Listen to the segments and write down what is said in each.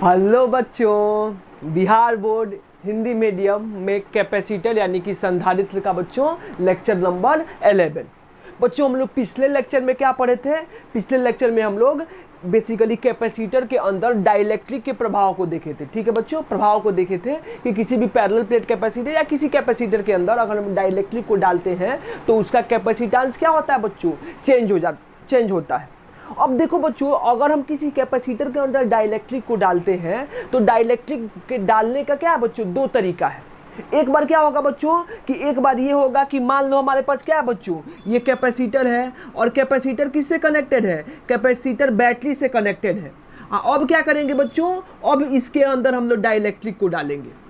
Hello बच्चों, Bihar board Hindi medium में capacitor यानी कि संधारित्र का बच्चों लेक्चर नंबर 11। बच्चों हम लोग पिछले लेक्चर में क्या पढ़े थे? पिछले लेक्चर में हम लोग बेसिकली कैपेसिटर के अंदर डाइलेक्ट्रिक के प्रभाव को देखे थे। ठीक है बच्चों, प्रभाव को देखे थे कि किसी भी पैरेलल प्लेट कैपेसिटर या किसी कैपेसिटर के अंदर अगर हम डाइलेक्ट्रिक को डालते हैं तो उसका कैपेसिटेंस क्या होता है बच्चों? चेंज होता है। अब देखो बच्चों, अगर हम किसी कैपेसिटर के अंदर डाइलेक्ट्रिक को डालते हैं तो डाइलेक्ट्रिक के डालने का क्या है बच्चों? दो तरीका है। एक बार क्या होगा बच्चों कि एक बार ये होगा कि मान लो हमारे पास क्या है बच्चों, ये कैपेसिटर है और कैपेसिटर किससे कनेक्टेड है? कैपेसिटर बैटरी से कनेक्टेड है। अब क्या करेंगे बच्चों? अब इसके अंदर हम लोग डाइलेक्ट्रिक को डालेंगे।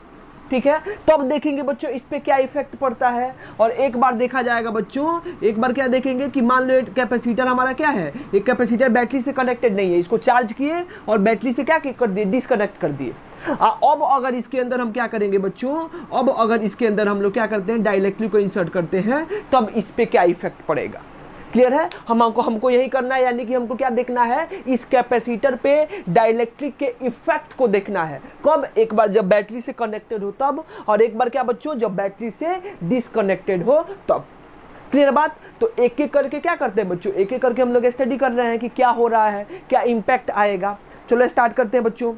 ठीक है, तो अब देखेंगे बच्चों इस पे क्या इफेक्ट पड़ता है। और एक बार देखा जाएगा बच्चों, एक बार क्या देखेंगे कि मान लो कैपेसिटर हमारा क्या है, एक कैपेसिटर बैटरी से कनेक्टेड नहीं है, इसको चार्ज किए और बैटरी से क्या कर दिए? डिस्कनेक्ट कर दिए। अब अगर इसके अंदर हम क्या करेंगे बच्चों, अब अगर इसके अंदर हम लोग क्या करते हैं, डाइलेक्ट्रिक को इंसर्ट करते हैं, तब इस पे क्या इफेक्ट पड़ेगा? क्लियर है? हमको यही करना है, यानी कि हमको क्या देखना है, इस कैपेसिटर पे डाइलेक्ट्रिक के इफेक्ट को देखना है। कब? एक बार जब बैटरी से कनेक्टेड हो तब, और एक बार क्या बच्चों, जब बैटरी से डिसकनेक्टेड हो तब। क्लियर बात? तो एक एक करके क्या करते हैं बच्चों, एक एक करके हम लोग स्टडी कर रहे हैं कि क्या हो रहा है, क्या इम्पैक्ट आएगा। चलो स्टार्ट करते हैं बच्चों।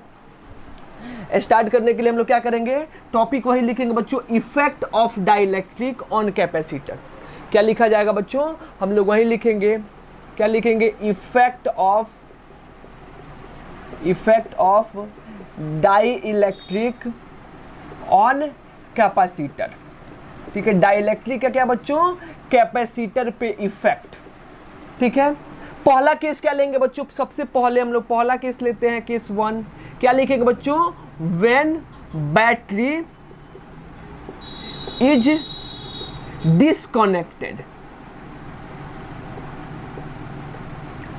स्टार्ट करने के लिए हम लोग क्या करेंगे, टॉपिक वही लिखेंगे बच्चों, effect of dielectric on capacitor. क्या लिखा जाएगा बच्चों? हम लोग वही लिखेंगे, क्या लिखेंगे? Effect of dielectric on capacitor. ठीक है, डाइलेक्ट्रिक का क्या बच्चों? कैपेसिटर पे इफेक्ट। ठीक है, पहला केस क्या लेंगे बच्चों? सबसे पहले हम लोग पहला केस लेते हैं, केस 1। क्या लिखेंगे बच्चों? When battery is disconnected.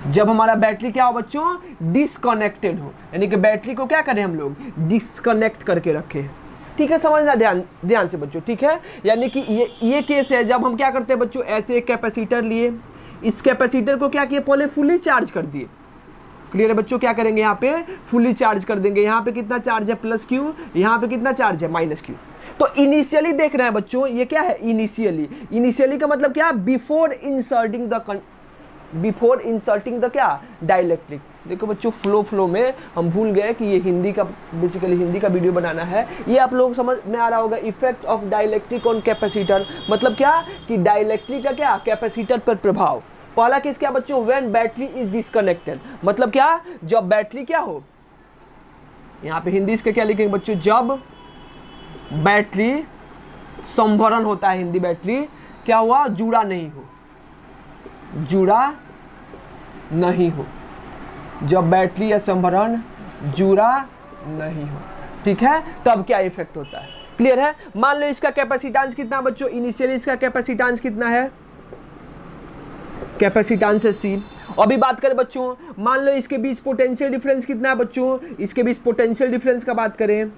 जब हमारा बैटरी क्या हो बच्चों? डिसकनेक्टेड हो, यानी कि बैटरी को क्या करें हम लोग? डिसकनेक्ट करके रखे हैं। ठीक है, समझना ध्यान से बच्चों। ठीक है, यानी कि ये केस है जब हम क्या करते हैं बच्चों, ऐसे एक कैपेसिटर लिए, इस कैपेसिटर को क्या किए, पहले फुली चार्ज कर दिए। क्लियर है बच्चों? क्या करेंगे यहाँ पे? फुली चार्ज कर देंगे। यहाँ पे कितना चार्ज है? Plus Q. यहाँ पे कितना चार्ज है? Minus Q. तो इनिशियली देख रहे हैं बच्चों, ये क्या है? इनिशियली का मतलब क्या? बिफोर इंसर्टिंग द क्या? डाइलेक्ट्रिक। देखो बच्चों, फ्लो में हम भूल गए कि ये हिंदी का, बेसिकली हिंदी का वीडियो बनाना है। ये आप लोग समझ में आ रहा होगा। Effect of dielectric on capacitor मतलब क्या कि डाइलेक्ट्रिक का क्या? कैपेसिटर पर प्रभाव। पहला केस क्या बच्चों? व्हेन बैटरी इज डिसकनेक्टेड, मतलब क्या? जब बैटरी क्या हो, यहाँ पे हिंदी इसका क्या लिखेंगे बच्चों? जब बैटरी संभरण होता है, हिंदी बैटरी क्या हुआ? जुड़ा नहीं हो। जब बैटरी या संभरण जुड़ा नहीं हो, ठीक है, तब क्या इफेक्ट होता है? क्लियर है? मान लो इसका कैपेसिटेंस कितना बच्चों? इनिशियली इसका कैपेसिटेंस कितना है? कैपेसिटेंस है C। अभी बात करें बच्चों, मान लो इसके बीच पोटेंशियल डिफरेंस कितना है बच्चों? इसके बीच पोटेंशियल डिफरेंस का बात करें,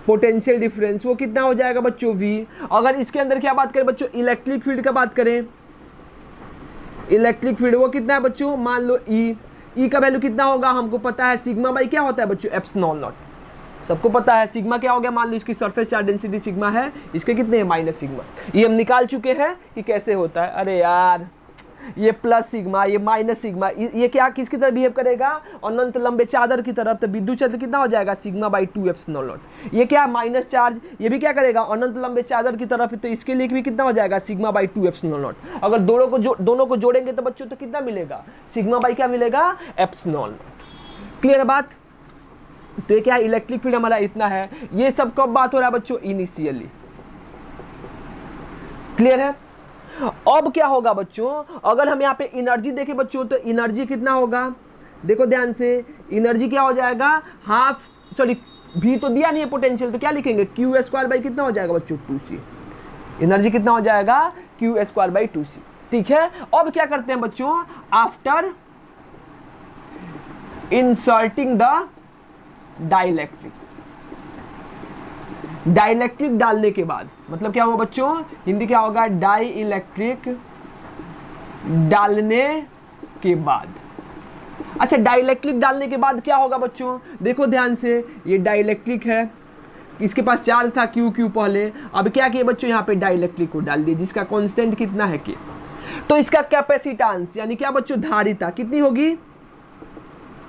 पोटेंशियल डिफरेंस वो कितना हो जाएगा बच्चों? V। अगर इसके अंदर क्या बात करें बच्चों? इलेक्ट्रिक फील्ड का बात करें, इलेक्ट्रिक फील्ड वो कितना है बच्चों? मान लो E का वैल्यू कितना होगा? हमको पता है सिग्मा बाई क्या होता है बच्चों? Epsilon not. सबको पता है सिग्मा क्या हो गया। मान लो इसकी सरफेस चार्ज डेंसिटी सिग्मा है, इसके कितने हैं? Minus sigma. ये हम निकाल चुके हैं कि कैसे होता है। अरे यार, ये प्लस सिग्मा, ये माइनस सिग्मा, ये क्या किसकी तरह बिहेव करेगा? अनंत लंबे चादर की तरफ। तो विद्युत क्षेत्र कितना हो जाएगा? Sigma by 2 epsilon not. ये क्या? माइनस चार्ज, ये भी क्या करेगा? अनंत लंबे चादर की तरफ। तो इसके लिए भी कितना हो जाएगा? Sigma by 2 epsilon not. अगर दोनों को जोड़ेंगे तो बच्चों तो कितना मिलेगा? सिग्मा बाई क्या मिलेगा? Epsilon not. क्लियर बात? तो ये क्या? इलेक्ट्रिक फील्ड हमारा इतना है। ये सब कब बात हो रहा है बच्चों? इनिशियली। क्लियर है? अब क्या होगा बच्चों? अगर हम यहाँ पे एनर्जी देखें बच्चों, तो एनर्जी कितना होगा? देखो ध्यान से, एनर्जी क्या हो जाएगा? भी तो दिया नहीं है पोटेंशियल, तो क्या लिखेंगे? क्यू स्क्वायर बाई कितना हो जाएगा बच्चों? 2C। एनर्जी कितना हो जाएगा? Q square by 2C। ठीक है, अब क्या करते हैं बच्चों? आफ्टर इंसर्टिंग द डाइलेक्ट्रिक डालने के बाद, मतलब क्या हुआ बच्चों? हिंदी क्या होगा? डाई इलेक्ट्रिक डालने के बाद। अच्छा, डाइलेक्ट्रिक डालने के बाद क्या होगा बच्चों, देखो ध्यान से, ये डाइलेक्ट्रिक है, इसके पास चार्ज था क्यू क्यू पहले, अब क्या किया बच्चों, यहाँ पे डाइलेक्ट्रिक को डाल दिए जिसका कांस्टेंट कितना है के। तो इसका कैपेसिटेंस यानी क्या बच्चों, धारिता कितनी होगी,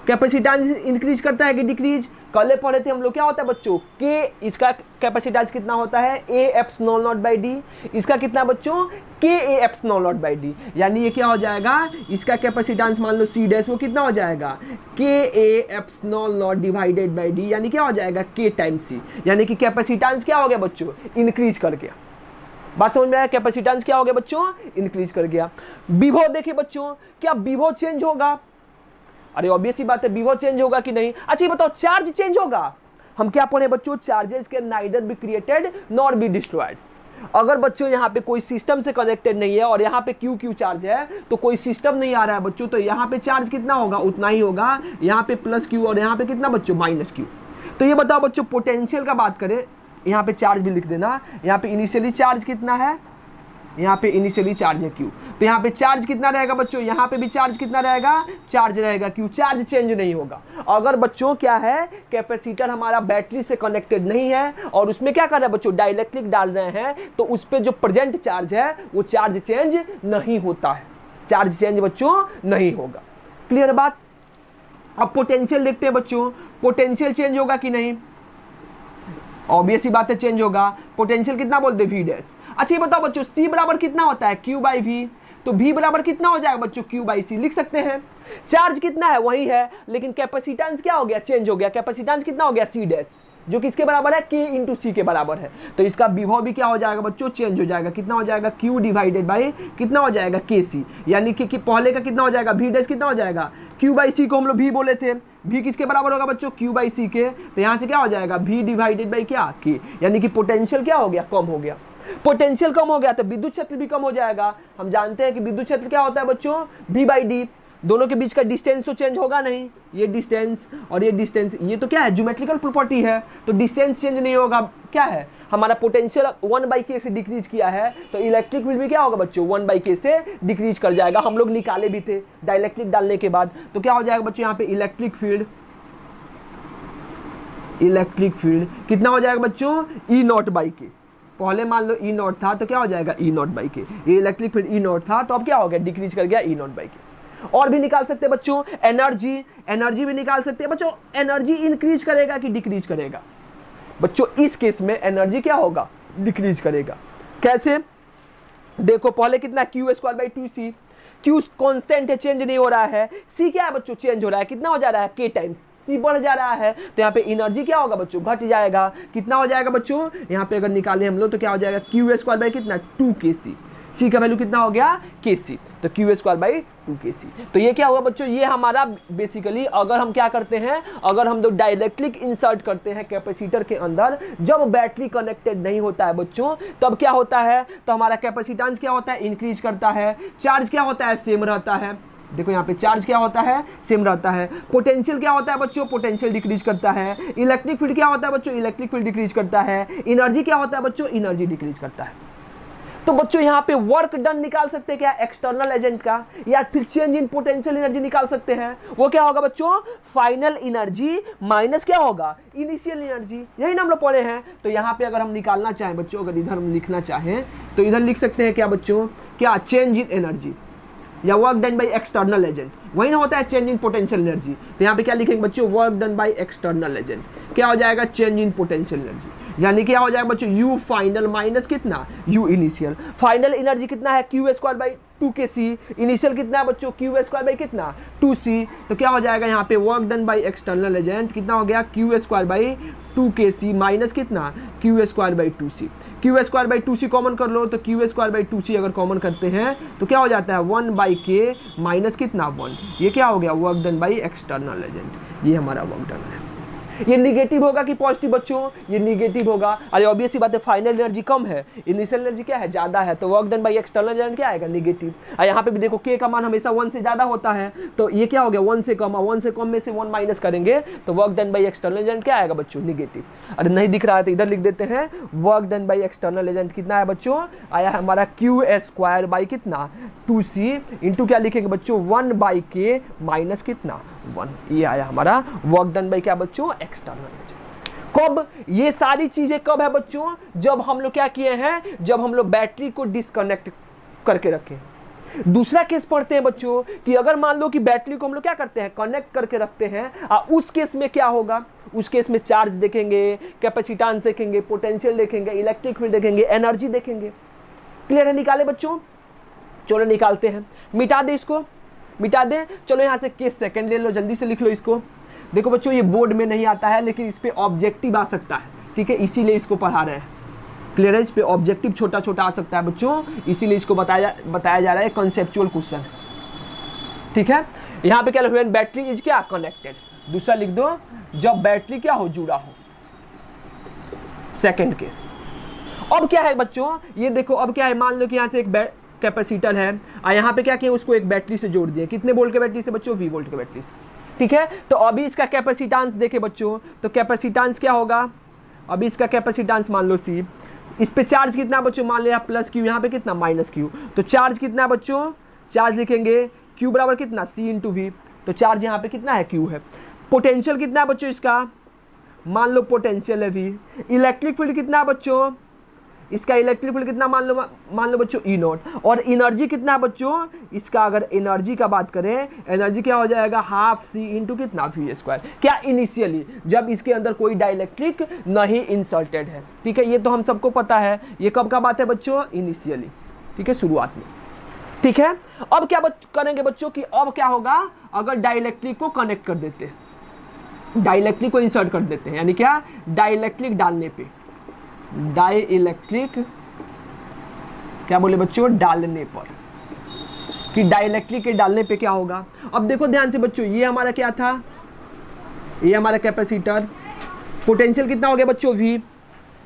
कैपेसिटेंस इंक्रीज करता है कि डिक्रीज, कल पढ़े थे हम लोग क्या होता है बच्चों, के इसका कैपेसिटेंस कितना होता है, A eps naught naught by D, इसका कितना बच्चों, K A eps naught naught by D, यानी ये क्या हो जाएगा, इसका कैपेसिटेंस मान लो सी डैश, वो कितना हो जाएगा, K A eps naught naught divided by D, यानी क्या हो जाएगा, के टाइम सी, यानी कि कैपेसिटेंस क्या हो गया बच्चों, इंक्रीज कर गया। बात समझ में आया, कैपेसिटेंस क्या हो गया बच्चों, इंक्रीज कर गया। विभव देखिए बच्चों, क्या विभव चेंज होगा, अरे ऑब्वियस ही बात है, विभव चेंज होगा कि नहीं। अच्छा ये बताओ, चार्ज चेंज होगा, हम क्या पढ़े बच्चों, charges can neither be created nor be destroyed. अगर बच्चों यहाँ पे कोई सिस्टम से कनेक्टेड नहीं है और यहाँ पे क्यू क्यू चार्ज है, तो कोई सिस्टम नहीं आ रहा है बच्चों, तो यहाँ पे चार्ज कितना होगा, उतना ही होगा, यहाँ पे प्लस क्यू और यहाँ पे कितना बच्चों, माइनस क्यू। तो ये बताओ बच्चों, पोटेंशियल का बात करें, यहाँ पे चार्ज भी लिख देना, यहाँ पे इनिशियली चार्ज कितना है, यहाँ पे इनिशियली चार्ज है क्यू, तो यहाँ पे चार्ज कितना रहेगा बच्चों, यहाँ पे भी चार्ज कितना रहेगा, चार्ज रहेगा क्यू, चार्ज चेंज नहीं होगा। अगर बच्चों क्या है, कैपेसिटर हमारा बैटरी से कनेक्टेड नहीं है और उसमें क्या कर रहा है बच्चों, डाइलेक्ट्रिक डाल रहे हैं, तो उस पर जो प्रेजेंट चार्ज है वो चार्ज चेंज नहीं होता है, चार्ज चेंज बच्चों नहीं होगा। क्लियर बात। अब पोटेंशियल देखते हैं बच्चों, पोटेंशियल चेंज होगा कि नहीं, ऑब्वियस ही बात है चेंज होगा। पोटेंशियल कितना बोलते हैं, वी डैश। अच्छा ये बताओ बच्चों, सी बराबर कितना होता है, क्यू बाई वी, तो वी बराबर कितना हो जाएगा बच्चों, क्यू बाई सी लिख सकते हैं। चार्ज कितना है वही है, लेकिन कैपेसिटेंस क्या हो गया, चेंज हो गया, कैपेसिटेंस कितना हो गया, सी डैश, जो किसके बराबर है, के इंटू सी के बराबर है, तो इसका विभव भी क्या हो जाएगा बच्चों, चेंज हो जाएगा, कितना हो जाएगा, क्यू डिवाइडेड बाई कितना हो जाएगा, के सी, यानी कि पहले का कितना हो जाएगा, वी डैश कितना हो जाएगा, क्यू बाई सी को हम लोग वी बोले थे, वी किसके बराबर होगा बच्चों, क्यू बाई सी के, तो यहाँ से क्या हो जाएगा, वी डिवाइडेड बाई क्या, के, यानी कि पोटेंशियल क्या हो गया, कम हो गया। पोटेंशियल कम हो गया तो विद्युत क्षेत्र भी कम हो जाएगा। हम जानते हैं कि विद्युत क्षेत्र क्या होता है बच्चों, v बाई डी, दोनों के बीच का डिस्टेंस तो चेंज होगा नहीं, ये डिस्टेंस और ये डिस्टेंस, ये तो क्या है, ज्योमेट्रिकल प्रॉपर्टी है, तो डिस्टेंस चेंज नहीं होगा। क्या है, हमारा पोटेंशियल 1/k से डिक्रीज किया है, तो इलेक्ट्रिक फील्ड भी क्या होगा बच्चों, 1/k से डिक्रीज कर जाएगा। हम लोग निकाले भी थे डाइलेक्ट्रिक डालने के बाद, तो क्या हो जाएगा बच्चों, यहाँ पे इलेक्ट्रिक फील्ड कितना हो जाएगा बच्चों, E0/k, पहले मान लो E0 था तो क्या हो जाएगा, E0/k, ये इलेक्ट्रिक फील्ड E0 था तो अब क्या हो गया, डिक्रीज कर गया E0/k। और भी निकाल सकते हैं बच्चों, एनर्जी भी निकाल सकते हैं बच्चों। एनर्जी इंक्रीज करेगा कि डिक्रीज करेगा बच्चों, इस केस में एनर्जी क्या होगा, डिक्रीज करेगा। कैसे, देखो पहले कितना, Q²/2c, Q कांस्टेंट है, चेंज नहीं हो रहा है, C क्या है बच्चों, चेंज हो रहा है, कितना हो जा रहा है, K टाइम्स C बढ़ जा रहा है, तो यहाँ पे एनर्जी क्या होगा बच्चों, घट जाएगा। कितना हो जाएगा बच्चों, यहाँ पे अगर निकालें हम लोग तो क्या हो जाएगा, Q² कितना 2kc, C का वैल्यू कितना हो गया, kc, तो Q²/2kc। तो ये क्या हुआ बच्चों, ये हमारा बेसिकली अगर हम क्या करते हैं, अगर हम लोग डाइलेक्ट्रिक इंसर्ट करते हैं कैपेसिटर के अंदर, जब बैटरी कनेक्टेड नहीं होता है बच्चों, तब क्या होता है, तो हमारा कैपेसिटेंस क्या होता है, इंक्रीज करता है, चार्ज क्या होता है, सेम रहता है। देखो यहाँ पे चार्ज क्या होता है, सेम रहता है। पोटेंशियल क्या होता है बच्चों, पोटेंशियल डिक्रीज करता है। इलेक्ट्रिक फील्ड क्या होता है बच्चों, इलेक्ट्रिक फील्ड डिक्रीज करता है। एनर्जी क्या होता है बच्चों, एनर्जी डिक्रीज करता है। तो बच्चों यहाँ पे वर्क डन निकाल सकते हैं क्या, एक्सटर्नल एजेंट का, या फिर चेंज इन पोटेंशियल एनर्जी निकाल सकते हैं। वो क्या होगा बच्चों, फाइनल एनर्जी माइनस क्या होगा, इनिशियल एनर्जी, यही ना हम लोग पढ़े हैं। तो यहाँ पे अगर हम निकालना चाहें बच्चों, अगर इधर हम लिखना चाहें तो इधर लिख सकते हैं क्या बच्चों, क्या चेंज इन एनर्जी या work done by external agent, वही ना होता है चेंज इन पोटेंशियल एनर्जी। तो यहाँ पे क्या लिखेंगे बच्चों, work done by external agent, क्या हो जाएगा, चेंज इन पोटेंशियल एनर्जी, यानी क्या हो जाएगा बच्चों, यू फाइनल माइनस कितना, यू इनिशियल। फाइनल एनर्जी कितना है, Q²/2kc, इनिशियल कितना है बच्चों, Q² कितना 2c, तो क्या हो जाएगा यहाँ पे work done by external agent कितना हो गया, Q²/2kc माइनस कितना, Q²/2c। Q²/2c कॉमन कर लो, तो Q²/2c अगर कॉमन करते हैं तो क्या हो जाता है, 1/k माइनस कितना 1, ये क्या हो गया, work done by external agent, ये हमारा वर्क डन है। ये निगेटिव होगा कि पॉजिटिव बच्चों? ये निगेटिव होगा। अरे ऑब्वियस सी बात है, फाइनल एनर्जी कम है, इनिशियल एनर्जी क्या है? ज़्यादा है, तो work done by external agent क्या आएगा? निगेटिव। और यहाँ पे भी देखो के का मान हमेशा 1 से ज़्यादा होता है, तो ये क्या हो गया? 1 से कम, 1 से कम में से 1 माइनस करेंगे तो work done by external agent क्या आएगा बच्चों? निगेटिव। अरे नहीं दिख रहा है तो इधर लिख देते हैं, work done by external agent कितना है बच्चों? आया हमारा QS² बाई कितना? 2C इंटू क्या लिखेंगे बच्चों? 1 बाई के माइनस कितना? 1। ये आया हमारा वर्क डन बाई क्या बच्चों? External agent. कब? ये सारी चीजें कब है बच्चों? जब हम लोग क्या किए हैं? जब हम लोग बैटरी को डिस्कनेक्ट करके रखे। दूसरा केस पढ़ते हैं बच्चों कि अगर मान लो कि बैटरी को हम लोग क्या करते हैं? कनेक्ट करके रखते हैं, उस केस में क्या होगा? उस केस में चार्ज देखेंगे, कैपेसिटेंस देखेंगे, पोटेंशियल देखेंगे, इलेक्ट्रिक फील्ड देखेंगे, एनर्जी देखेंगे। क्लियर है? निकाले बच्चों? चलो निकालते हैं, मिटा दे इसको, मिटा दे। चलो यहाँ से केस सेकंड ले लो, जल्दी से लिख लो इसको। देखो बच्चों ये बोर्ड में नहीं आता है, लेकिन इस पे ऑब्जेक्टिव आ सकता है, ठीक है, इसीलिए इसको पढ़ा रहे हैं। क्लियर है? इस पे ऑब्जेक्टिव छोटा छोटा आ सकता है बच्चों, इसीलिए इसको बताया जा रहा है, कॉन्सेप्चुअल क्वेश्चन, ठीक है। यहाँ पे क्या लिखो? बैटरी इज क्या? कनेक्टेड। दूसरा लिख दो, जब बैटरी क्या हो? जुड़ा हो। Second case. अब क्या है बच्चों? ये देखो अब क्या है, मान लो कि यहाँ से एक कैपेसिटर है और यहाँ पे क्या किया? उसको एक बैटरी से जोड़ दिया। कितने वोल्ट के बैटरी से बच्चों? V वोल्ट के बैटरी से, ठीक है। तो अभी इसका कैपेसिटेंस देखे बच्चों, तो कैपेसिटेंस क्या होगा? अभी इसका कैपेसिटेंस मान लो C, इस पे चार्ज कितना बच्चों? मान लिया प्लस Q, यहाँ पे कितना? Minus Q। तो चार्ज कितना बच्चों? चार्ज लिखेंगे Q बराबर कितना? C into V। तो चार्ज यहाँ पे कितना है? Q है। पोटेंशियल कितना है बच्चों इसका? मान लो पोटेंशियल है V। इलेक्ट्रिक फील्ड कितना है बच्चों? इसका इलेक्ट्रिक फील्ड कितना? मान लो बच्चों E0। और एनर्जी कितना है बच्चों? इसका अगर एनर्जी का बात करें, एनर्जी क्या हो जाएगा? हाफ C इंटू कितना? V²। क्या? इनिशियली, जब इसके अंदर कोई डाइलेक्ट्रिक नहीं इंसर्टेड है, ठीक है। ये तो हम सबको पता है। ये कब का बात है बच्चों? इनिशियली, ठीक है, शुरुआत में, ठीक है। अब क्या करेंगे बच्चों कि अब क्या होगा? अगर डाइलेक्ट्रिक को कनेक्ट कर देते हैं, डाइलेक्ट्रिक को इंसर्ट कर देते हैं, यानी क्या? डाइलेक्ट्रिक डालने पे, डाइलेक्ट्रिक क्या बोले बच्चों? डालने पर, कि डाइलेक्ट्रिक के डालने पे क्या होगा? अब देखो ध्यान से बच्चों, ये हमारा क्या था? ये हमारा कैपेसिटर। पोटेंशियल कितना हो गया बच्चों? V।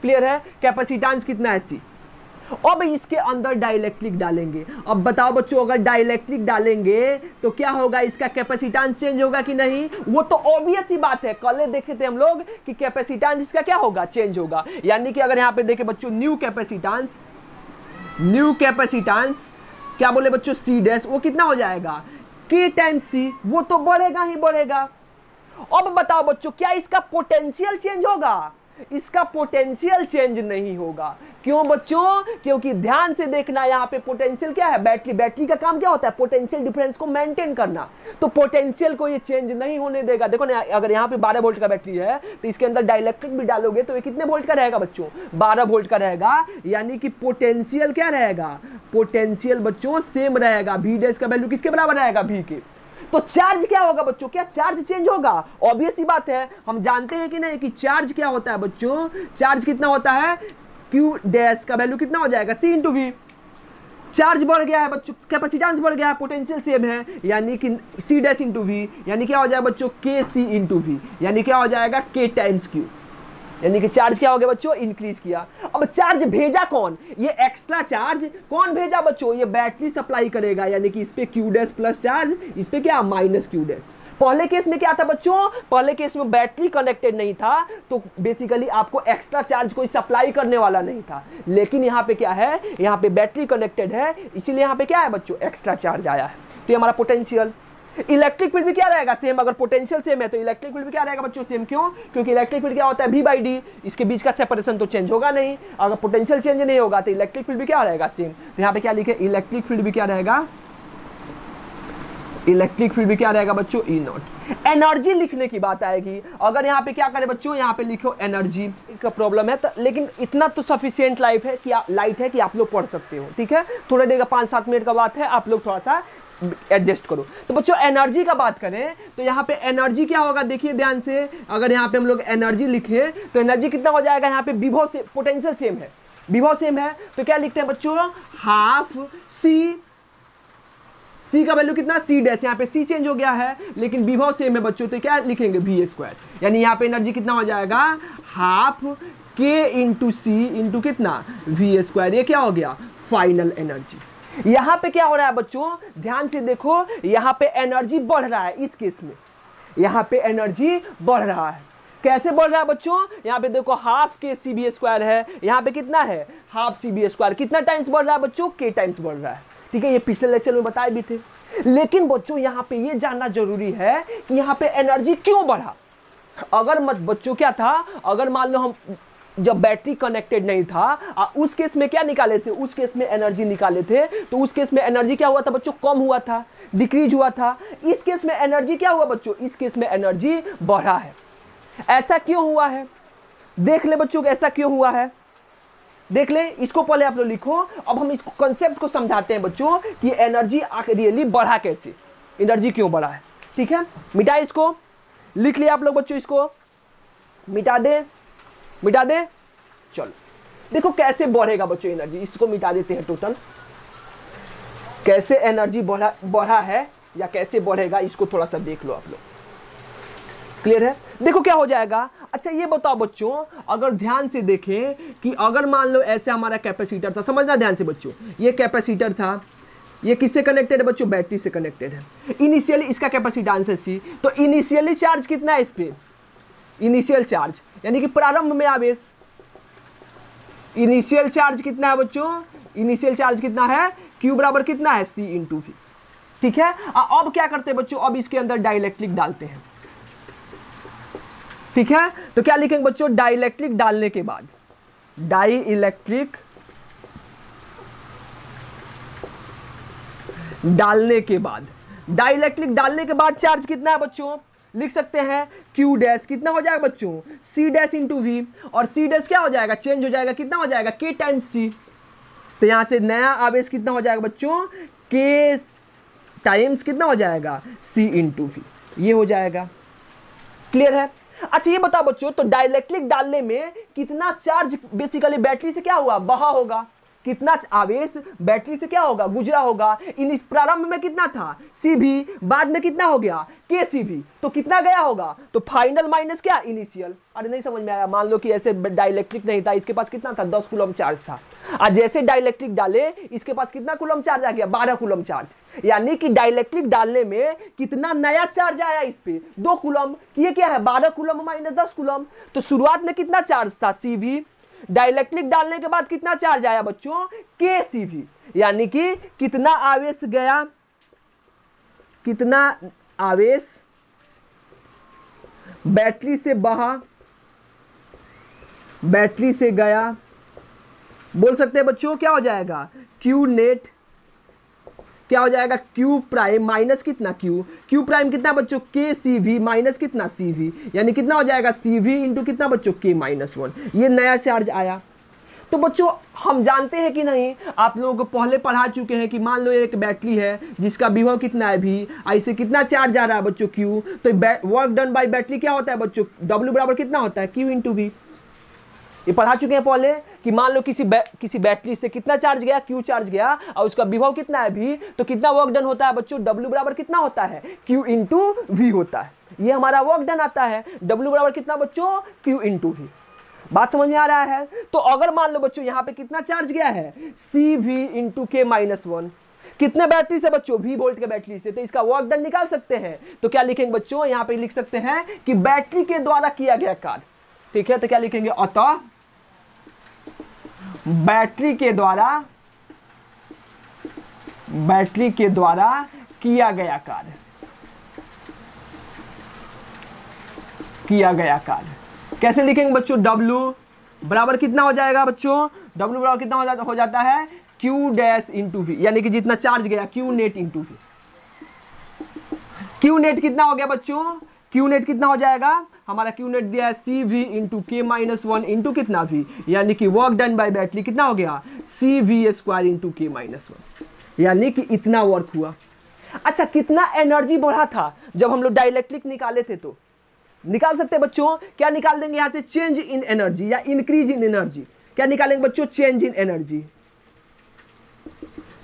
क्लियर है? कैपेसिटेंस कितना है? C। अब इसके अंदर डाइलेक्ट्रिक डालेंगे। अब बताओ बच्चों, अगर डाइलेक्ट्रिक डालेंगे तो क्या होगा? इसका कैपेसिटेंस चेंज होगा कि नहीं? वो तो ऑब्वियस ही बात है, कल देखे थे हम लोग कि कैपेसिटेंस इसका क्या होगा? चेंज होगा। यानी कि अगर यहाँ पे देखे बच्चों, न्यू कैपेसिटेंस क्या बोले बच्चों? C', वो कितना हो जाएगा? K times C। वो तो बढ़ेगा ही बढ़ेगा। अब बताओ बच्चों, क्या इसका पोटेंशियल चेंज होगा? इसका पोटेंशियल चेंज नहीं होगा। क्यों बच्चों? क्योंकि ध्यान से देखना, यहाँ पे पोटेंशियल क्या है? बैटरी का काम क्या होता है? पोटेंशियल डिफरेंस को मेंटेन करना। तो पोटेंशियल को ये चेंज नहीं होने देगा। देखो ना, अगर यहाँ पे 12 वोल्ट का बैटरी है तो इसके अंदर डाइलेक्ट्रिक भी डालोगे तो ये कितने वोल्ट का रहेगा बच्चों? 12 वोल्ट का रहेगा। यानी कि पोटेंशियल क्या रहेगा? पोटेंशियल बच्चों सेम रहेगा। V' का वैल्यू किसके बराबर रहेगा? V के। तो चार्ज क्या होगा बच्चों? क्या चार्ज चेंज होगा? ऑब्वियस ही बात है। हम जानते हैं कि नहीं कि चार्ज क्या होता है बच्चों? चार्ज कितना होता है? Q' का वैल्यू कितना हो जाएगा? C into V। चार्ज बढ़ गया है बच्चों, कैपेसिटेंस बढ़ गया है, पोटेंशियल सेम है, यानी कि C' इंटू V। यानी क्या हो जाएगा बच्चों? KC into V। यानी क्या हो जाएगा? K times Q। यानी कि चार्ज क्या हो गया बच्चों? इंक्रीज किया। अब चार्ज भेजा कौन? ये एक्स्ट्रा चार्ज कौन भेजा बच्चों? ये बैटरी सप्लाई करेगा। यानी कि इस पे Q' प्लस चार्ज, इस पे क्या? Minus Q'। पहले केस में क्या था बच्चों? पहले केस में बैटरी कनेक्टेड नहीं था, तो बेसिकली आपको एक्स्ट्रा चार्ज कोई सप्लाई करने वाला नहीं था। लेकिन यहाँ पे क्या है? यहाँ पे बैटरी कनेक्टेड है, इसीलिए यहाँ पे क्या है बच्चों? एक्स्ट्रा चार्ज आया है। तो ये हमारा पोटेंशियल। इलेक्ट्रिक फील्ड भी क्या रहेगा? सेम। अगर पोटेंशियल सेम है तो इलेक्ट्रिक फील्ड भी क्या रहेगा बच्चों? सेम। क्यों? क्योंकि इलेक्ट्रिक फील्ड क्या होता है? V/D। इसके बीच का सेपरेशन तो चेंज होगा नहीं। अगर पोटेंशियल चेंज नहीं होगा तो इलेक्ट्रिक फील्ड भी क्या रहेगा? सेम। तो यहाँ पे क्या लिखे? इलेक्ट्रिक फील्ड भी क्या रहेगा? इलेक्ट्रिक फील्ड भी क्या रहेगा बच्चों? E0। एनर्जी लिखने की बात आएगी। अगर यहाँ पे क्या करें बच्चों? यहाँ पे लिखो एनर्जी का प्रॉब्लम है, लेकिन इतना तो सफिशिएंट लाइट है कि आप लोग पढ़ सकते हो, ठीक है। थोड़ा देर का 5-7 मिनट का बात है, आप लोग थोड़ा सा एडजस्ट करो। तो बच्चों एनर्जी का बात करें तो यहाँ पे एनर्जी क्या होगा? देखिए ध्यान से, अगर यहाँ पे हम लोग एनर्जी लिखे तो एनर्जी कितना हो जाएगा? यहाँ पे विभव से पोटेंशियल सेम है, विभव सेम है, तो क्या लिखते हैं बच्चों? हाफ C सी का वैल्यू कितना, सी डैश, यहाँ पे सी चेंज हो गया है लेकिन विभव सेम है बच्चों, तो क्या लिखेंगे वी स्क्वायर, यानी यहाँ पे एनर्जी कितना हो जाएगा, हाफ के इंटू सी इंटू कितना, वी स्क्वायर। ये क्या हो गया, फाइनल एनर्जी। यहाँ पे क्या हो रहा है बच्चों, ध्यान से देखो, यहाँ पे एनर्जी बढ़ रहा है, इस केस में यहाँ पे एनर्जी बढ़ रहा है। कैसे बढ़ रहा है बच्चों, यहाँ पे देखो हाफ के सी बी स्क्वायर है, यहाँ पे कितना है, हाफ सी बी स्क्वायर, कितना टाइम्स बढ़ रहा है बच्चों, के टाइम्स बढ़ रहा है। ठीक है, ये पिछले लेक्चर में बताए भी थे। लेकिन बच्चों यहाँ पे ये जानना जरूरी है कि यहाँ पे एनर्जी क्यों बढ़ा। अगर मत बच्चों क्या था, अगर मान लो हम जब बैटरी कनेक्टेड नहीं था, उस केस में क्या निकाले थे, उस केस में एनर्जी निकाले थे, तो उस केस में एनर्जी क्या हुआ था बच्चों, कम हुआ था, डिक्रीज हुआ था। इस केस में एनर्जी क्या हुआ बच्चों, इस केस में एनर्जी बढ़ा है। ऐसा क्यों हुआ है, देख ले बच्चों, ऐसा क्यों हुआ है, देख ले, इसको पहले आप लोग लिखो। अब हम इस कॉन्सेप्ट को समझाते हैं बच्चों कि एनर्जी रियली बढ़ा कैसे, एनर्जी क्यों बढ़ा है। ठीक है, मिटा इसको, लिख लिया आप लोग बच्चों, इसको मिटा दे, मिटा दे। चलो देखो कैसे बढ़ेगा बच्चों एनर्जी, इसको मिटा देते हैं टोटल। कैसे एनर्जी बढ़ा है या कैसे बढ़ेगा, इसको थोड़ा सा देख लो आप लोग, क्लियर है। देखो क्या हो जाएगा। अच्छा ये बताओ बच्चों, अगर ध्यान से देखें कि अगर मान लो ऐसे हमारा कैपेसिटर था, समझना ध्यान से बच्चों, ये कैपेसिटर था, ये किससे कनेक्टेड है बच्चों, बैटरी से कनेक्टेड है। इनिशियली इसका कैपेसिटेंस है सी, तो इनिशियली चार्ज कितना है इस पे, इनिशियल चार्ज यानी कि प्रारंभ में आवेश। इनिशियल चार्ज कितना है बच्चों, इनिशियल चार्ज कितना है, क्यू बराबर कितना है, सी इंटू वी। ठीक है, अब क्या करते हैं बच्चों, अब इसके अंदर डाइलेक्ट्रिक डालते हैं। ठीक है, तो क्या लिखेंगे बच्चों, डाइलेक्ट्रिक डालने के बाद, डाइलेक्ट्रिक डालने के बाद, डाइलेक्ट्रिक डालने के बाद चार्ज कितना है बच्चों, लिख सकते हैं Q डैश कितना हो जाएगा बच्चों, C डैश इंटू वी, और C डैश क्या हो जाएगा, चेंज हो जाएगा, कितना हो जाएगा, K टाइम्स C। तो यहां से नया आवेश कितना हो जाएगा बच्चों, K टाइम्स कितना हो जाएगा, C इंटू वी, ये हो जाएगा। क्लियर है। अच्छा ये बताओ बच्चों, तो डाइलेक्ट्रिक डालने में कितना चार्ज बेसिकली बैटरी से क्या हुआ, बहा होगा, कितना आवेश बैटरी से क्या होगा, गुजरा होगा। इन प्रारंभ में कितना था, सी भी, बाद में कितना हो गया, के सी भी, तो कितना गया होगा, तो फाइनल माइनस क्या, इनिशियल। अरे नहीं समझ में आया, मान लो कि ऐसे डाइलेक्ट्रिक नहीं था, इसके पास कितना था, 10 कूलम चार्ज था, आज जैसे डाइलेक्ट्रिक डाले इसके पास कितना कूलम चार्ज आ गया, 12 कूलम चार्ज, यानी कि डाइलेक्ट्रिक डालने में कितना नया चार्ज आया इस पे, 2 कूलम। ये क्या है, 12 कूलम माइनस 10 कूलम, तो शुरुआत में कितना चार्ज था, सी भी, डाइलेक्ट्रिक डालने के बाद कितना चार्ज आया बच्चों, के सी भी, यानी कि कितना आवेश गया, कितना आवेश बैटरी से बहा, बैटरी से गया, बोल सकते हैं बच्चों क्या हो जाएगा, क्यू नेट, क्या हो जाएगा, क्यू प्राइम माइनस कितना, क्यू प्राइम कितना बच्चों, के सी वी माइनस कितना, सी वी, यानी कितना हो जाएगा, सी वी इंटू कितना बच्चों, के माइनस 1, ये नया चार्ज आया। तो बच्चों हम जानते हैं कि नहीं, आप लोगों को पहले पढ़ा चुके हैं कि मान लो एक बैटरी है जिसका विभव कितना है भी, ऐसे कितना चार्ज आ रहा है बच्चों, क्यू, तो वर्क डन बाय बैटरी क्या होता है बच्चों, डब्ल्यू बराबर कितना होता है, क्यू इंटू वी। ये पढ़ा चुके हैं पहले कि मान लो किसी बैटरी से कितना चार्ज गया, क्यू चार्ज गया, और उसका विभव कितना है भी, तो कितना वर्क डन होता है बच्चों, डब्ल्यू बराबर कितना होता है, क्यू इंटू वी होता है। ये हमारा वर्क डन आता है, डब्ल्यू बराबर कितना बच्चों, क्यू इंटू वी। बात समझ में आ रहा है। तो अगर मान लो बच्चों यहाँ पे कितना चार्ज गया है, सी वी इंटू के माइनस 1, कितने बैटरी से बच्चों, V वोल्ट के बैटरी से, तो इसका वर्क डन निकाल सकते हैं। तो क्या लिखेंगे बच्चों, यहाँ पे लिख सकते हैं कि बैटरी के द्वारा किया गया कार्य। ठीक है, तो क्या लिखेंगे, अतः बैटरी के द्वारा किया गया कार्य, कैसे लिखेंगे बच्चों, W बराबर कितना हो जाएगा बच्चों, W बराबर कितना हो जाता है, Q डैश इंटू वी, यानी कि जितना चार्ज गया, Q net into V. Q net कितना हो गया बच्चों, Q नेट कितना हो जाएगा, हमारा Q नेट दिया है सी वी इंटू के माइनस 1 इंटू कितना वी, यानी कि वर्क डन बाय बैटरी कितना हो गया, सी वी स्क्वायर इंटू के माइनस 1, यानी कि इतना वर्क हुआ। अच्छा कितना एनर्जी बढ़ा था जब हम लोग डाइलेक्ट्रिक निकाले थे, तो निकाल सकते हैं बच्चों, क्या निकाल देंगे यहां से, चेंज इन एनर्जी या इंक्रीज इन एनर्जी। क्या निकालेंगे बच्चों, change in energy,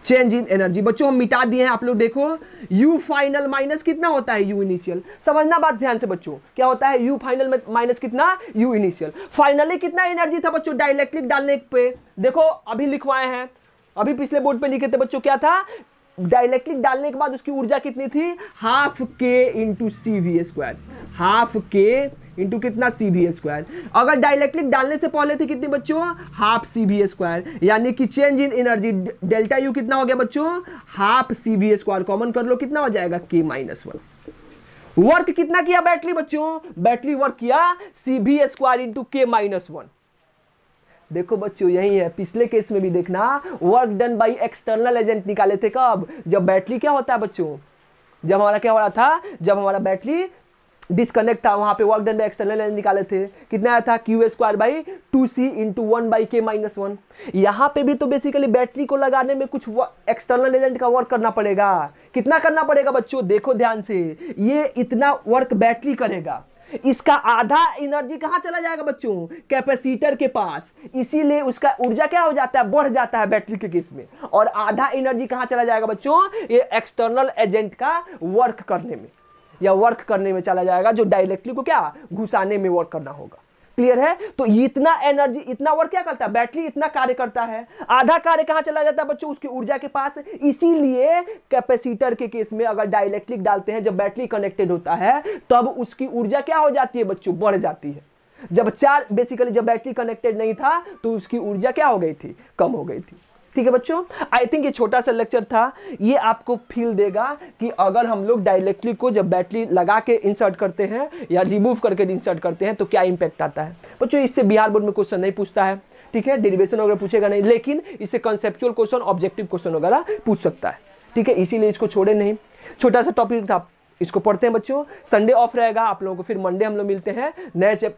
change in energy. बच्चों हम मिटा दिए हैं, आप लोग देखो U फाइनल माइनस कितना होता है U इनिशियल। समझना बात ध्यान से बच्चों, क्या होता है U फाइनल माइनस कितना U इनिशियल। फाइनली कितना एनर्जी था बच्चों डाइलेक्ट्रिक डालने पे, देखो अभी लिखवाए हैं, अभी पिछले बोर्ड पे लिखे थे बच्चों, क्या था डाइलेक्ट्रिक डालने के बाद उसकी ऊर्जा कितनी थी, हाफ के इंटू CV², हाफ के इंटू कितना CV²। अगर डाइलेक्ट्रिक डालने से पहले थी कितनी बच्चों, हाफ CV², यानी कि change in energy delta U कितना हो गया बच्चों, हाफ CV², कॉमन कर लो कितना हो जाएगा K-1। वर्क कितना किया बैटरी बच्चों, बैटरी वर्क किया CV² इंटू K-1। देखो बच्चों यही है, पिछले केस में भी देखना work done by external agent निकाले थे कब, जब बैटरी क्या होता है बच्चों, जब हमारा क्या हो रहा था, जब हमारा बैटरी डिस्कनेक्ट था, वहां पे work done by external agent निकाले थे, कितना आया था Q²/2C इंटू 1/K-1। यहां पे भी तो बेसिकली बैटरी को लगाने में कुछ एक्सटर्नल एजेंट का वर्क करना पड़ेगा। कितना करना पड़ेगा बच्चों, देखो ध्यान से, ये इतना वर्क बैटरी करेगा, इसका आधा एनर्जी कहां चला जाएगा बच्चों, कैपेसिटर के पास, इसीलिए उसका ऊर्जा क्या हो जाता है, बढ़ जाता है बैटरी के केस में। और आधा एनर्जी कहां चला जाएगा बच्चों, ये एक्सटर्नल एजेंट का वर्क करने में, या वर्क करने में चला जाएगा, जो डायरेक्टली को क्या घुसाने में वर्क करना होगा। क्लियर है, तो इतना एनर्जी, इतना वर्क क्या करता है बैटरी, इतना कार्य करता है, आधा कार्य कहां चला जाता है बच्चों, उसकी ऊर्जा के पास। इसीलिए कैपेसिटर के केस में अगर डाइलेक्ट्रिक डालते हैं, जब बैटरी कनेक्टेड होता है तब उसकी ऊर्जा क्या हो जाती है बच्चों, बढ़ जाती है। जब बेसिकली जब बैटरी कनेक्टेड नहीं था तो उसकी ऊर्जा क्या हो गई थी, कम हो गई थी। ठीक है बच्चों, आई थिंक ये छोटा सा लेक्चर था, ये आपको फील देगा कि अगर हम लोग डाइलेक्ट्रिक को जब बैटरी लगा के इंसर्ट करते हैं या रिमूव करके इंसर्ट करते हैं तो क्या इंपैक्ट आता है। बच्चों इससे बिहार बोर्ड में क्वेश्चन नहीं पूछता है, ठीक है, डेरिवेशन वगैरह पूछेगा नहीं, लेकिन इससे कंसेप्चुअल क्वेश्चन, ऑब्जेक्टिव क्वेश्चन वगैरह पूछ सकता है। ठीक है, इसीलिए इसको छोड़े नहीं, छोटा सा टॉपिक था, इसको पढ़ते हैं बच्चों। संडे ऑफ रहेगा आप लोगों को, फिर मंडे हम लोग मिलते हैं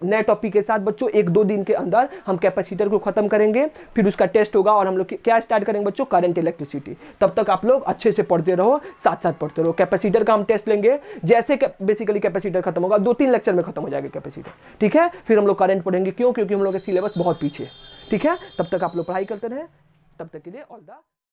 नए टॉपिक के साथ बच्चों। 1-2 दिन के अंदर हम कैपेसिटर को खत्म करेंगे, फिर उसका टेस्ट होगा और हम लोग क्या स्टार्ट करेंगे बच्चों, करंट इलेक्ट्रिसिटी। तब तक आप लोग अच्छे से पढ़ते रहो, साथ साथ पढ़ते रहो। कैपेसिटर का हम टेस्ट लेंगे, जैसे बेसिकली कैपेसिटर खत्म होगा 2-3 लेक्चर में खत्म हो जाएगा कैपेसिटर। ठीक है, फिर हम लोग करंट पढ़ेंगे, क्यों, क्योंकि हम लोग का सिलेबस बहुत पीछे है। ठीक है, तब तक आप लोग पढ़ाई करते रहे, तब तक के लिए ऑल द